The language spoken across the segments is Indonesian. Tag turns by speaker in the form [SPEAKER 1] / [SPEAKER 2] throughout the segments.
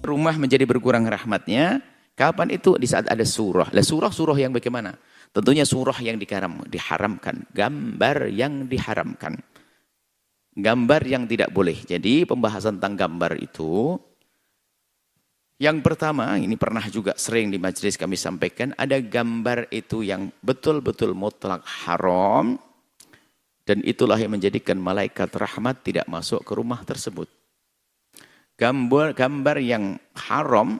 [SPEAKER 1] Rumah menjadi berkurang rahmatnya. Kapan itu? Di saat ada surah. Lah surah yang bagaimana? Tentunya surah yang diharamkan. Gambar yang diharamkan. Gambar yang tidak boleh. Jadi pembahasan tentang gambar itu, yang pertama, ini pernah juga sering di majelis kami sampaikan, ada gambar itu yang betul-betul mutlak haram, dan itulah yang menjadikan malaikat rahmat tidak masuk ke rumah tersebut. Gambar yang haram,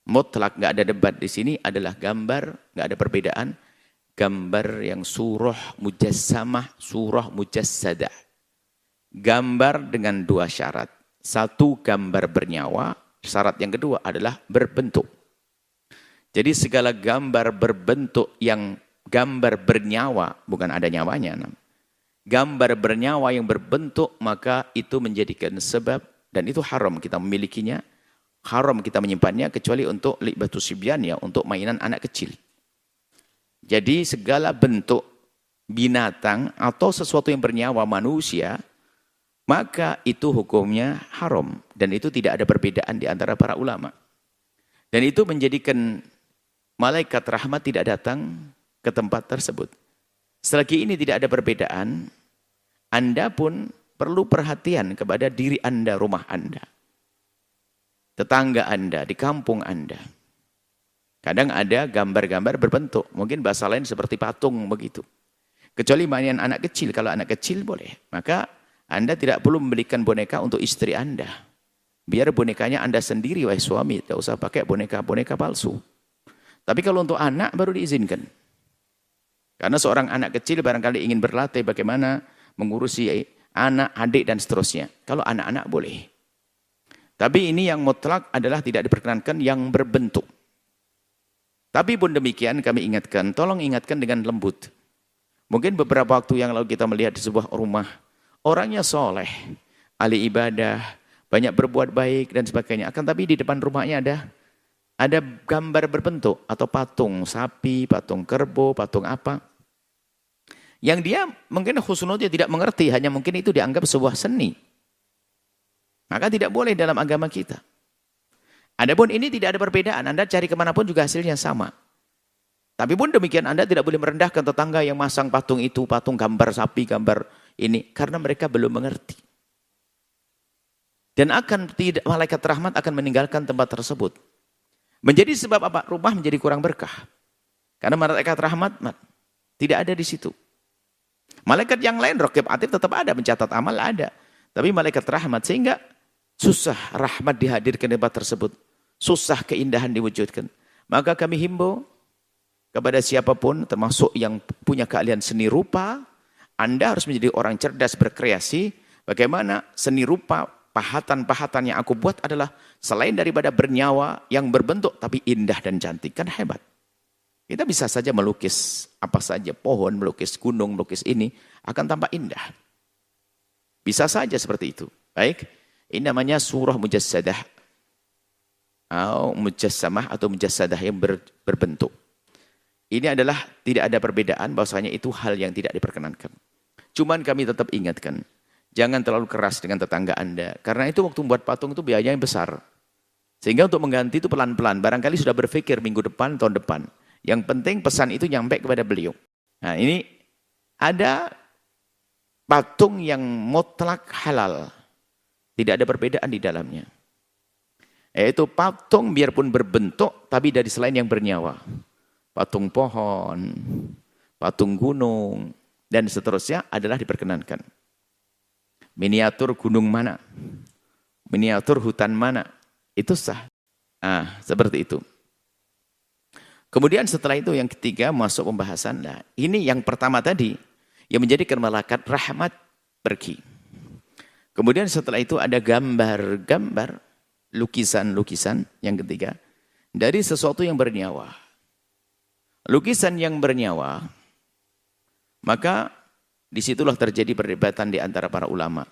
[SPEAKER 1] mutlak, nggak ada debat di sini, adalah gambar, nggak ada perbedaan, gambar yang surah mujassamah, surah mujassadah. Gambar dengan dua syarat. Satu, gambar bernyawa. Syarat yang kedua adalah berbentuk. Jadi segala gambar berbentuk yang gambar bernyawa, bukan ada nyawanya. Gambar bernyawa yang berbentuk, maka itu menjadikan sebab, dan itu haram kita memilikinya, haram kita menyimpannya, kecuali untuk li'batu sibyan, ya, untuk mainan anak kecil. Jadi segala bentuk binatang atau sesuatu yang bernyawa manusia, maka itu hukumnya haram. Dan itu tidak ada perbedaan di antara para ulama. Dan itu menjadikan malaikat rahmat tidak datang ke tempat tersebut. Selagi ini tidak ada perbedaan, Anda pun perlu perhatian kepada diri Anda, rumah Anda, tetangga Anda, di kampung Anda. Kadang ada gambar-gambar berbentuk, mungkin bahasa lain seperti patung begitu. Kecuali mainan anak kecil, kalau anak kecil boleh. Maka Anda tidak perlu membelikan boneka untuk istri Anda. Biar bonekanya Anda sendiri, wahai suami, tidak usah pakai boneka-boneka palsu. Tapi kalau untuk anak baru diizinkan. Karena seorang anak kecil barangkali ingin berlatih bagaimana mengurusi anak, adik, dan seterusnya. Kalau anak-anak boleh. Tapi ini yang mutlak adalah tidak diperkenankan yang berbentuk. Tapi pun demikian kami ingatkan, tolong ingatkan dengan lembut. Mungkin beberapa waktu yang lalu kita melihat di sebuah rumah, orangnya soleh, ahli ibadah, banyak berbuat baik dan sebagainya. Akan tapi di depan rumahnya ada gambar berbentuk atau patung sapi, patung kerbau, patung apa. Yang dia mungkin khusnudnya tidak mengerti, hanya mungkin itu dianggap sebuah seni. Maka tidak boleh dalam agama kita. Adapun ini tidak ada perbedaan, Anda cari kemanapun juga hasilnya sama. Tapi pun demikian Anda tidak boleh merendahkan tetangga yang masang patung itu, patung gambar sapi, gambar ini. Karena mereka belum mengerti. Dan malaikat rahmat akan meninggalkan tempat tersebut. Menjadi sebab apa? Rumah menjadi kurang berkah. Karena malaikat rahmat tidak ada di situ. Malaikat yang lain, raqib atid, tetap ada, mencatat amal ada. Tapi malaikat rahmat, sehingga susah rahmat dihadirkan di tempat tersebut. Susah keindahan diwujudkan. Maka kami himbau kepada siapapun, termasuk yang punya keahlian seni rupa, Anda harus menjadi orang cerdas berkreasi. Bagaimana seni rupa, pahatan-pahatan yang aku buat adalah selain daripada bernyawa yang berbentuk, tapi indah dan cantik. Kan hebat. Kita bisa saja melukis apa saja, pohon, melukis gunung, melukis ini, akan tampak indah. Bisa saja seperti itu. Baik, ini namanya surah mujassadah. Mujassamah atau mujassadah yang berbentuk. Ini adalah tidak ada perbedaan, bahwasanya itu hal yang tidak diperkenankan. Cuman kami tetap ingatkan, jangan terlalu keras dengan tetangga Anda. Karena itu waktu membuat patung itu biayanya yang besar. Sehingga untuk mengganti itu pelan-pelan. Barangkali sudah berpikir minggu depan, tahun depan. Yang penting pesan itu nyampe kepada beliau. Nah ini ada patung yang mutlak halal. Tidak ada perbedaan di dalamnya. Yaitu patung biarpun berbentuk, tapi dari selain yang bernyawa. Patung pohon, patung gunung, dan seterusnya adalah diperkenankan. Miniatur gunung mana? Miniatur hutan mana? Itu sah. Seperti itu. Kemudian setelah itu yang ketiga masuk pembahasan. Nah, ini yang pertama tadi, yang menjadikan malaikat rahmat pergi. Kemudian setelah itu ada gambar-gambar, lukisan-lukisan yang ketiga, dari sesuatu yang bernyawa. Lukisan yang bernyawa, maka disitulah terjadi perdebatan di antara para ulama.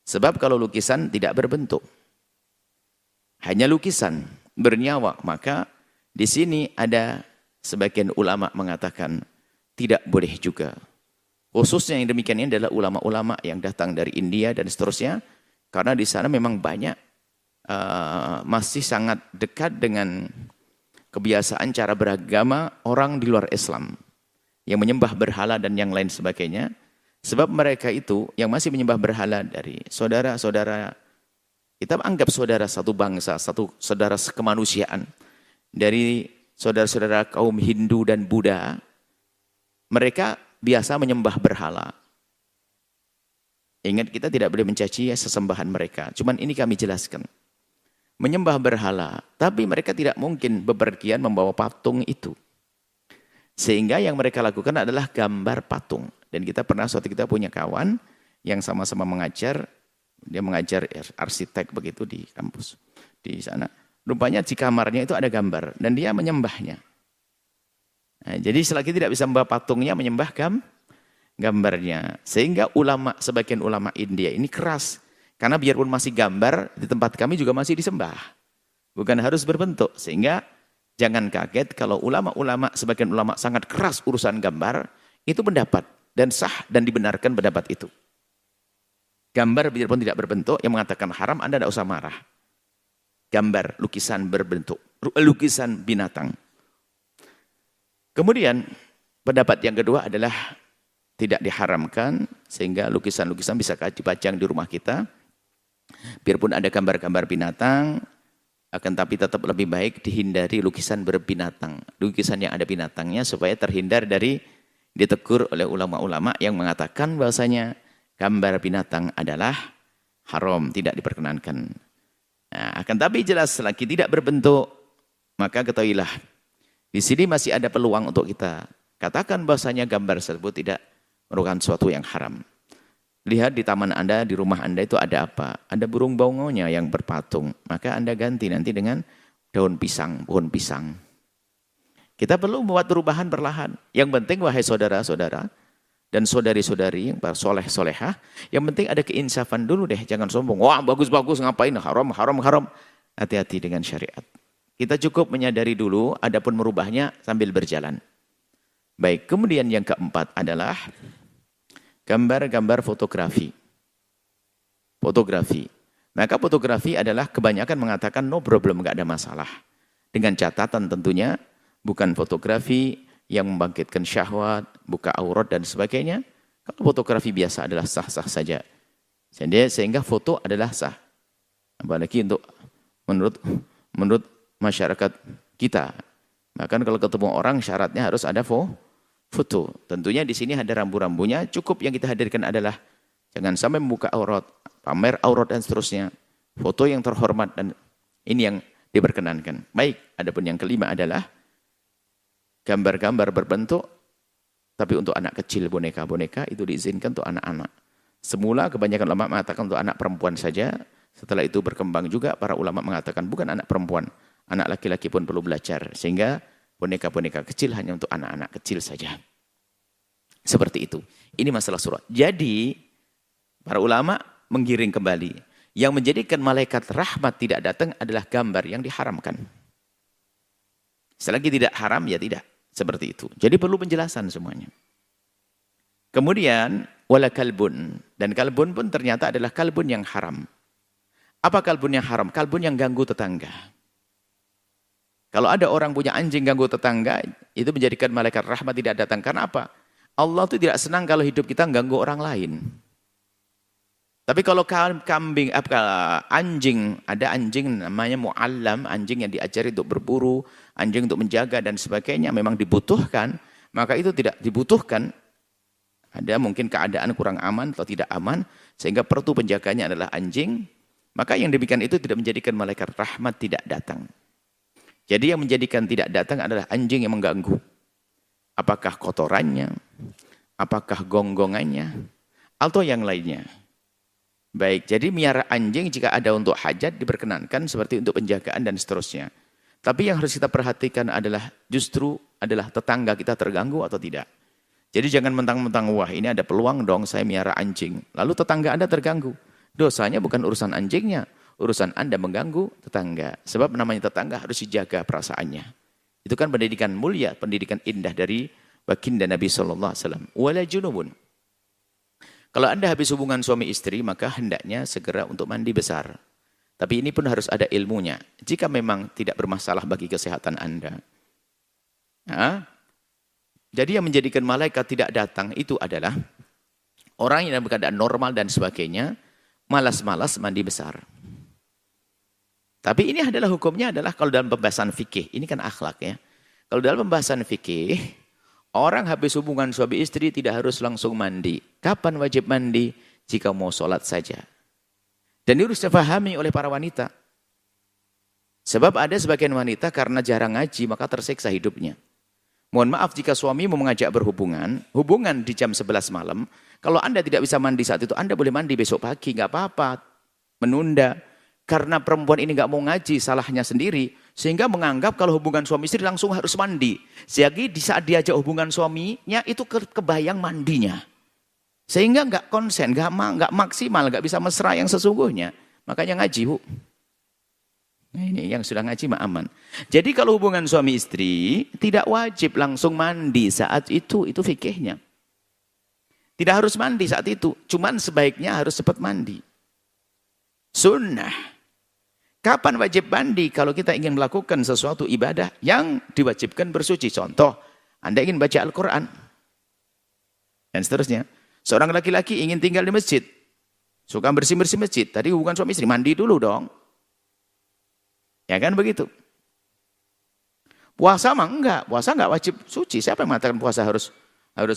[SPEAKER 1] Sebab kalau lukisan tidak berbentuk, hanya lukisan bernyawa, maka di sini ada sebagian ulama mengatakan tidak boleh juga. Khususnya yang demikian ini adalah ulama-ulama yang datang dari India dan seterusnya, karena di sana memang banyak masih sangat dekat dengan kebiasaan cara beragama orang di luar Islam yang menyembah berhala dan yang lain sebagainya. Sebab mereka itu yang masih menyembah berhala dari saudara-saudara, kita anggap saudara satu bangsa, satu saudara kemanusiaan, dari saudara-saudara kaum Hindu dan Buddha, mereka biasa menyembah berhala. Ingat, kita tidak boleh mencaci sesembahan mereka. Cuman ini kami jelaskan. Menyembah berhala, tapi mereka tidak mungkin bepergian membawa patung itu. Sehingga yang mereka lakukan adalah gambar patung. Dan kita pernah, suatu kita punya kawan yang sama-sama mengajar, dia mengajar arsitek begitu di kampus. Di sana, rupanya di kamarnya itu ada gambar, dan dia menyembahnya. Nah, jadi selagi tidak bisa membawa patungnya, menyembah gambarnya. Sehingga sebagian ulama India ini keras. Karena biarpun masih gambar, di tempat kami juga masih disembah. Bukan harus berbentuk. Sehingga jangan kaget kalau sebagian ulama sangat keras urusan gambar, itu pendapat. Dan sah dan dibenarkan pendapat itu. Gambar biarpun tidak berbentuk, yang mengatakan haram, Anda tidak usah marah. Gambar, lukisan berbentuk, lukisan binatang. Kemudian, pendapat yang kedua adalah tidak diharamkan, sehingga lukisan-lukisan bisa dipajang di rumah kita. Biarpun ada gambar-gambar binatang, akan tapi tetap lebih baik dihindari lukisan berbinatang. Lukisan yang ada binatangnya supaya terhindar dari ditegur oleh ulama-ulama yang mengatakan bahwasanya gambar binatang adalah haram, tidak diperkenankan. Nah, akan tapi jelas selagi tidak berbentuk, maka ketahuilah di sini masih ada peluang untuk kita katakan bahwasanya gambar tersebut tidak merupakan sesuatu yang haram. Lihat di taman Anda, di rumah Anda itu ada apa? Ada burung bongonya yang berpatung. Maka Anda ganti nanti dengan daun pisang, pohon pisang. Kita perlu membuat perubahan perlahan. Yang penting wahai saudara-saudara dan saudari-saudari yang soleh-solehah, yang penting ada keinsafan dulu deh. Jangan sombong. Wah, bagus-bagus, ngapain? Haram, haram, haram. Hati-hati dengan syariat. Kita cukup menyadari dulu, adapun merubahnya sambil berjalan. Baik, kemudian yang keempat adalah gambar-gambar fotografi. Fotografi. Maka fotografi adalah kebanyakan mengatakan no problem, nggak ada masalah. Dengan catatan tentunya, bukan fotografi yang membangkitkan syahwat, buka aurat dan sebagainya. Kalau fotografi biasa adalah sah-sah saja. Sehingga foto adalah sah. Apalagi untuk menurut masyarakat kita. Bahkan kalau ketemu orang syaratnya harus ada foto. Tentunya di sini ada rambu-rambunya. Cukup yang kita hadirkan adalah jangan sampai membuka aurat, pamer aurat dan seterusnya. Foto yang terhormat dan ini yang diperkenankan. Baik, adapun yang kelima adalah gambar-gambar berbentuk, tapi untuk anak kecil, boneka-boneka itu diizinkan untuk anak-anak. Semula kebanyakan ulama mengatakan untuk anak perempuan saja, setelah itu berkembang juga para ulama mengatakan bukan anak perempuan, anak laki-laki pun perlu belajar, sehingga boneka-boneka kecil hanya untuk anak-anak kecil saja. Seperti itu. Ini masalah surat. Jadi, para ulama menggiring kembali. Yang menjadikan malaikat rahmat tidak datang adalah gambar yang diharamkan. Selagi tidak haram, ya tidak. Seperti itu. Jadi perlu penjelasan semuanya. Kemudian, wala kalbun. Dan kalbun pun ternyata adalah kalbun yang haram. Apa kalbun yang haram? Kalbun yang ganggu tetangga. Kalau ada orang punya anjing ganggu tetangga, itu menjadikan malaikat rahmat tidak datang. Karena apa? Allah itu tidak senang kalau hidup kita ganggu orang lain. Tapi kalau anjing, ada anjing namanya mu'allam, anjing yang diajari untuk berburu, anjing untuk menjaga dan sebagainya, memang dibutuhkan, maka itu tidak dibutuhkan. Ada mungkin keadaan kurang aman atau tidak aman, sehingga perlu penjaganya adalah anjing, maka yang demikian itu tidak menjadikan malaikat rahmat tidak datang. Jadi yang menjadikan tidak datang adalah anjing yang mengganggu. Apakah kotorannya, apakah gonggongannya, atau yang lainnya. Baik, jadi miara anjing jika ada untuk hajat diperkenankan seperti untuk penjagaan dan seterusnya. Tapi yang harus kita perhatikan adalah justru adalah tetangga kita terganggu atau tidak. Jadi jangan mentang-mentang, wah ini ada peluang dong saya miara anjing. Lalu tetangga Anda terganggu. Dosanya bukan urusan anjingnya, urusan Anda mengganggu tetangga. Sebab namanya tetangga harus dijaga perasaannya. Itu kan pendidikan mulia, pendidikan indah dari baginda Nabi SAW. Wala junubun. Kalau Anda habis hubungan suami istri, maka hendaknya segera untuk mandi besar. Tapi ini pun harus ada ilmunya. Jika memang tidak bermasalah bagi kesehatan Anda. Nah, jadi yang menjadikan malaikat tidak datang itu adalah orang yang dalam keadaan normal dan sebagainya, malas-malas mandi besar. Tapi ini adalah hukumnya adalah kalau dalam pembahasan fikih, ini kan akhlak ya. Kalau dalam pembahasan fikih, orang habis hubungan suami istri tidak harus langsung mandi. Kapan wajib mandi? Jika mau sholat saja. Dan ini harus dipahami oleh para wanita. Sebab ada sebagian wanita karena jarang ngaji maka tersiksa hidupnya. Mohon maaf jika suami mau mengajak berhubungan, hubungan di jam 11 malam, kalau Anda tidak bisa mandi saat itu, Anda boleh mandi besok pagi, nggak apa-apa. Menunda. Karena perempuan ini nggak mau ngaji, salahnya sendiri. Sehingga menganggap kalau hubungan suami istri langsung harus mandi. Jadi di saat diajak hubungan suaminya, itu kebayang mandinya. Sehingga nggak konsen, nggak maksimal, nggak bisa mesra yang sesungguhnya. Makanya ngaji, Bu. Nah, ini yang sudah ngaji mah aman. Jadi kalau hubungan suami istri, tidak wajib langsung mandi saat itu fikihnya. Tidak harus mandi saat itu, cuman sebaiknya harus cepat mandi. Sunnah. Kapan wajib mandi? Kalau kita ingin melakukan sesuatu ibadah yang diwajibkan bersuci. Contoh, Anda ingin baca Al-Quran. Dan seterusnya. Seorang laki-laki ingin tinggal di masjid. Suka bersih-bersih masjid. Tadi hubungan suami istri, mandi dulu dong. Ya kan begitu. Puasa mah enggak. Puasa enggak wajib suci. Siapa yang mengatakan puasa harus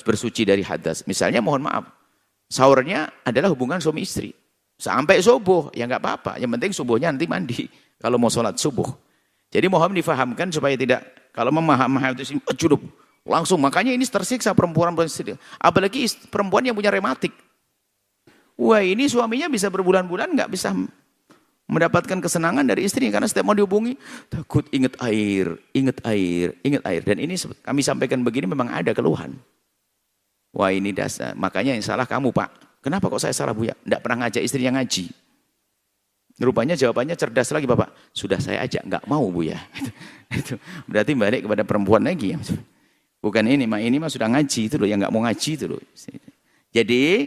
[SPEAKER 1] bersuci dari hadas? Misalnya mohon maaf. Sahurnya adalah hubungan suami istri. Sampai subuh, ya enggak apa-apa. Yang penting subuhnya nanti mandi. Kalau mau sholat subuh. Jadi mohon difahamkan supaya tidak. Kalau memahami itu junub. Langsung, makanya ini tersiksa perempuan. Apalagi perempuan yang punya rematik. Wah ini suaminya bisa berbulan-bulan nggak bisa mendapatkan kesenangan dari istrinya. Karena setiap mau dihubungi, takut ingat air, ingat air, ingat air. Dan ini kami sampaikan begini memang ada keluhan. Wah ini dasar, makanya yang salah kamu Pak. Kenapa kok saya salah Bu ya? Nggak pernah ngajak istrinya ngaji. Rupanya jawabannya cerdas lagi Bapak. Sudah saya ajak, nggak mau Bu ya. Itu berarti balik kepada perempuan lagi. Bukan ini mah sudah ngaji itu loh, yang nggak mau ngaji itu loh. Jadi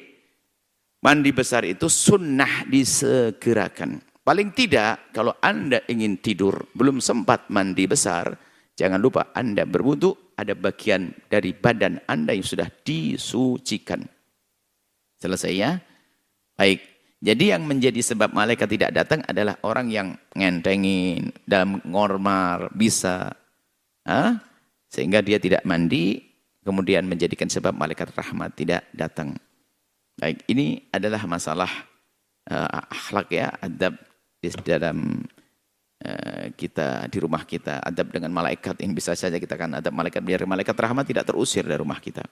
[SPEAKER 1] mandi besar itu sunnah disegerakan. Paling tidak kalau Anda ingin tidur belum sempat mandi besar, jangan lupa Anda berwudu, ada bagian dari badan Anda yang sudah disucikan. Selesai ya? Baik. Jadi yang menjadi sebab malaikat tidak datang adalah orang yang ngentengin dalam ngormar bisa. Sehingga dia tidak mandi, kemudian menjadikan sebab malaikat rahmat tidak datang. Baik, ini adalah masalah akhlak ya, adab di dalam kita di rumah kita, adab dengan malaikat yang bisa saja kita kan adab malaikat biar malaikat rahmat tidak terusir dari rumah kita.